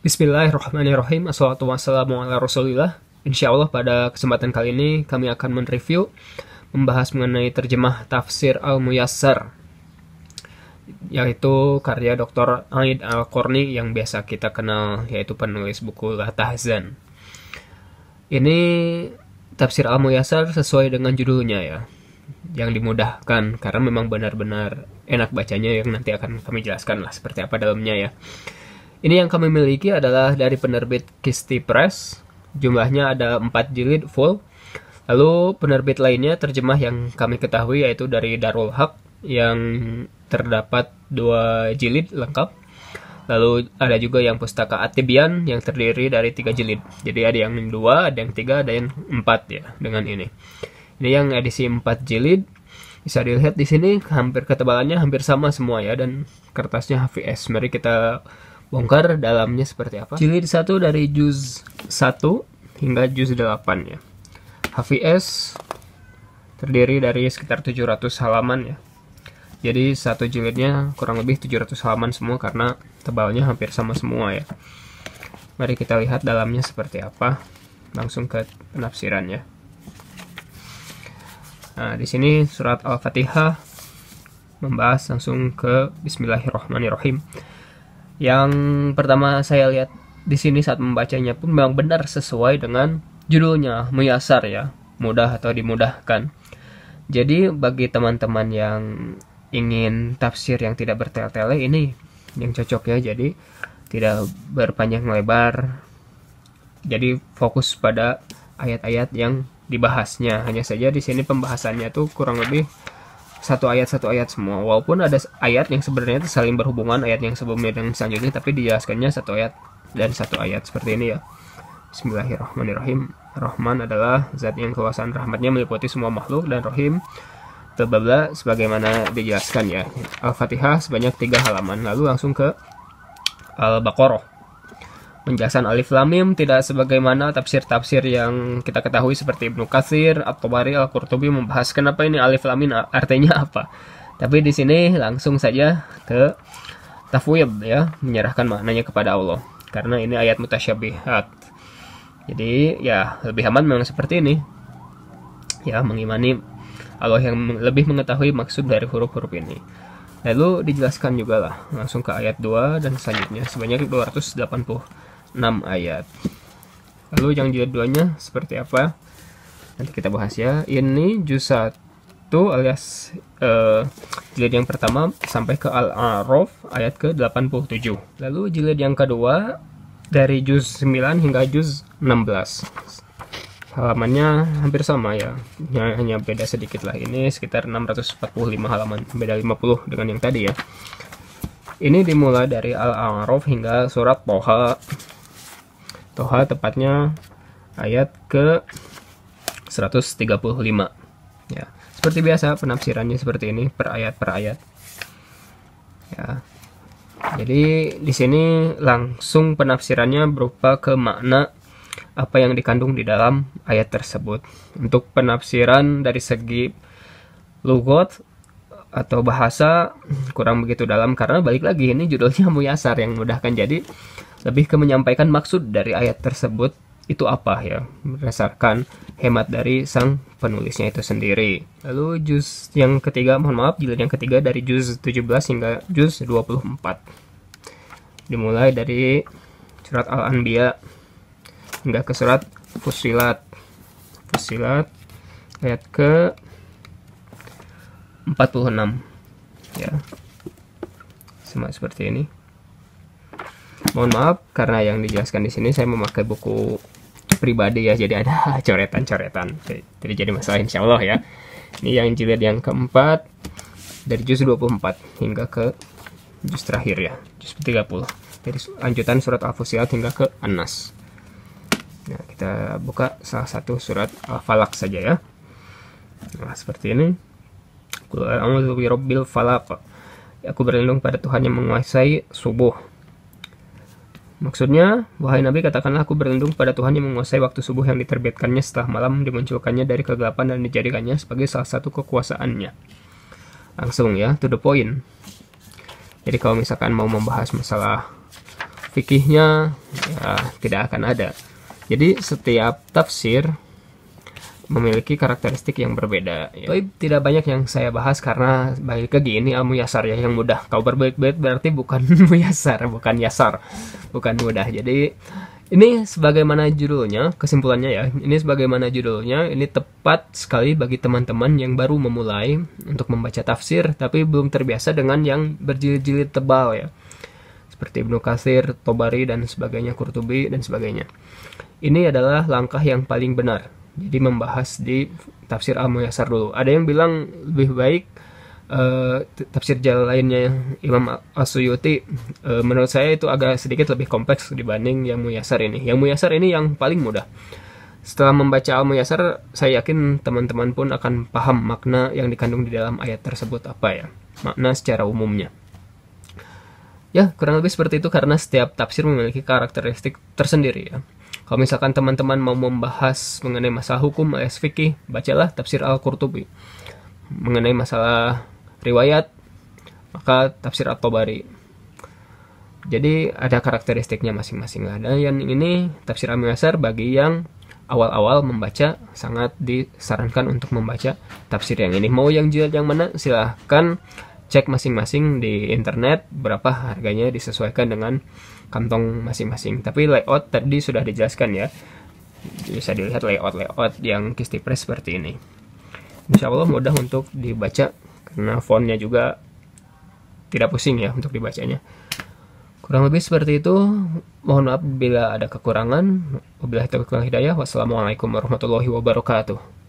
Bismillahirrahmanirrahim. Assalatu wassalamu ala rasulillah. Insya Allah pada kesempatan kali ini kami akan membahas mengenai terjemah tafsir Al-Muyassar, yaitu karya Dr. Aid Al-Qarni yang biasa kita kenal, yaitu penulis buku La Tahzan. Ini tafsir Al-Muyassar sesuai dengan judulnya ya, yang dimudahkan, karena memang benar-benar enak bacanya, yang nanti akan kami jelaskan lah seperti apa dalamnya ya. Ini yang kami miliki adalah dari penerbit Kisti Press. Jumlahnya ada 4 jilid full. Lalu penerbit lainnya terjemah yang kami ketahui yaitu dari Darul Haq yang terdapat 2 jilid lengkap. Lalu ada juga yang pustaka At-Tibyan yang terdiri dari 3 jilid. Jadi ada yang 2, ada yang 3, ada yang 4 ya dengan ini. Ini yang edisi 4 jilid. Bisa dilihat di sini hampir ketebalannya hampir sama semua ya, dan kertasnya HVS. Mari kita bongkar dalamnya seperti apa. Jilid 1 dari juz 1 hingga juz 8 ya. HVS terdiri dari sekitar 700 halaman ya. Jadi satu jilidnya kurang lebih 700 halaman semua karena tebalnya hampir sama semua ya. Mari kita lihat dalamnya seperti apa. Langsung ke penafsirannya. Nah, di sini surat Al-Fatihah membahas langsung ke Bismillahirrahmanirrahim. Yang pertama saya lihat di sini saat membacanya pun memang benar sesuai dengan judulnya, Muyassar ya, mudah atau dimudahkan. Jadi bagi teman-teman yang ingin tafsir yang tidak bertele-tele, ini yang cocok ya. Jadi tidak berpanjang lebar. Jadi fokus pada ayat-ayat yang dibahasnya. Hanya saja di sini pembahasannya tuh kurang lebih satu ayat semua, walaupun ada ayat yang sebenarnya saling berhubungan, ayat yang sebelumnya dan selanjutnya, tapi dijelaskannya satu ayat dan satu ayat seperti ini ya. Bismillahirrahmanirrahim. Rahman adalah zat yang kekuasaan rahmatnya meliputi semua makhluk, dan Rahim terbabla sebagaimana dijelaskan ya. Al-Fatihah sebanyak 3 halaman. Lalu langsung ke Al-Baqarah. Penjelasan Alif Lam Mim tidak sebagaimana tafsir-tafsir yang kita ketahui seperti Ibnu Katsir, At-Tabari, Al-Qurtubi membahas kenapa ini Alif Lam Mim artinya apa. Tapi di sini langsung saja ke tafwid ya, menyerahkan maknanya kepada Allah. Karena ini ayat mutasyabihat. Jadi ya lebih aman memang seperti ini. Ya, mengimani Allah yang lebih mengetahui maksud dari huruf-huruf ini. Lalu dijelaskan juga lah langsung ke ayat 2 dan selanjutnya sebanyak 286 ayat. Lalu yang jilid 2-nya seperti apa? Nanti kita bahas ya. Ini juz 1 alias jilid yang pertama sampai ke Al-A'raf ayat ke-87. Lalu jilid yang kedua dari juz 9 hingga juz 16. Halamannya hampir sama ya, hanya beda sedikit lah. Ini sekitar 645 halaman, beda 50 dengan yang tadi ya. Ini dimulai dari Al-A'raf hingga surat Toha. Toha tepatnya ayat ke 135 ya. Seperti biasa penafsirannya seperti ini, per ayat ya. Jadi di sini langsung penafsirannya berupa ke makna apa yang dikandung di dalam ayat tersebut. Untuk penafsiran dari segi lugat atau bahasa kurang begitu dalam, karena balik lagi ini judulnya Muyassar yang mudahkan, jadi lebih ke menyampaikan maksud dari ayat tersebut itu apa ya, berdasarkan hemat dari sang penulisnya itu sendiri. Lalu juz yang ketiga, mohon maaf, jilid yang ketiga dari juz 17 hingga juz 24. Dimulai dari surat Al-Anbiya hingga ke surat Fussilat ayat ke 46 ya. Sama seperti ini. Mohon maaf karena yang dijelaskan di sini saya memakai buku pribadi ya, jadi ada coretan-coretan. Jadi masalah insya Allah ya. Ini yang jilid yang keempat dari juz 24 hingga ke juz terakhir ya, juz 30. Dari lanjutan surat Al-Fussilat hingga ke An-Nas. Nah, kita buka salah satu surat Al-Falaq saja ya. Nah, seperti ini. Qul a'udzu birabbil falaq. Aku berlindung pada Tuhan yang menguasai subuh. Maksudnya, wahai Nabi, katakanlah aku berlindung pada Tuhan yang menguasai waktu subuh yang diterbitkannya setelah malam dimunculkannya dari kegelapan dan dijadikannya sebagai salah satu kekuasaannya. Langsung ya, to the point. Jadi kalau misalkan mau membahas masalah fikihnya, ya tidak akan ada. Jadi setiap tafsir memiliki karakteristik yang berbeda ya. Tapi tidak banyak yang saya bahas karena balik lagi ini ilmu yasar ya, yang mudah. Kalau berbelit-belit berarti bukan muyasar, bukan yasar, bukan mudah. Jadi ini sebagaimana judulnya, kesimpulannya ya, ini sebagaimana judulnya, ini tepat sekali bagi teman-teman yang baru memulai untuk membaca tafsir tapi belum terbiasa dengan yang berjilid-jilid tebal ya, seperti Ibnu Katsir, Tobari dan sebagainya, Qurtubi dan sebagainya. Ini adalah langkah yang paling benar. Jadi membahas di tafsir Al-Muyassar dulu. Ada yang bilang lebih baik tafsir lainnya Imam As-Suyuti. Menurut saya itu agak sedikit lebih kompleks dibanding yang Muyassar ini. Yang Muyassar ini yang paling mudah. Setelah membaca Al-Muyassar, saya yakin teman-teman pun akan paham makna yang dikandung di dalam ayat tersebut apa ya. Makna secara umumnya. Ya, kurang lebih seperti itu karena setiap tafsir memiliki karakteristik tersendiri ya. Kalau misalkan teman-teman mau membahas mengenai masalah hukum alias fikih, bacalah tafsir Al-Qurtubi. Mengenai masalah riwayat, maka tafsir At-Tabari. Jadi ada karakteristiknya masing-masing lah. Dan yang ini tafsir Al-Muyassar bagi yang awal-awal membaca, sangat disarankan untuk membaca tafsir yang ini. Mau yang jilid yang mana silahkan cek masing-masing di internet, berapa harganya disesuaikan dengan kantong masing-masing. Tapi layout tadi sudah dijelaskan ya, bisa dilihat layout yang Kistipress seperti ini. Insya Allah mudah untuk dibaca karena fontnya juga tidak pusing ya untuk dibacanya. Kurang lebih seperti itu. Mohon maaf bila ada kekurangan. Wabillahi taufiq wal hidayah. Wassalamualaikum warahmatullahi wabarakatuh.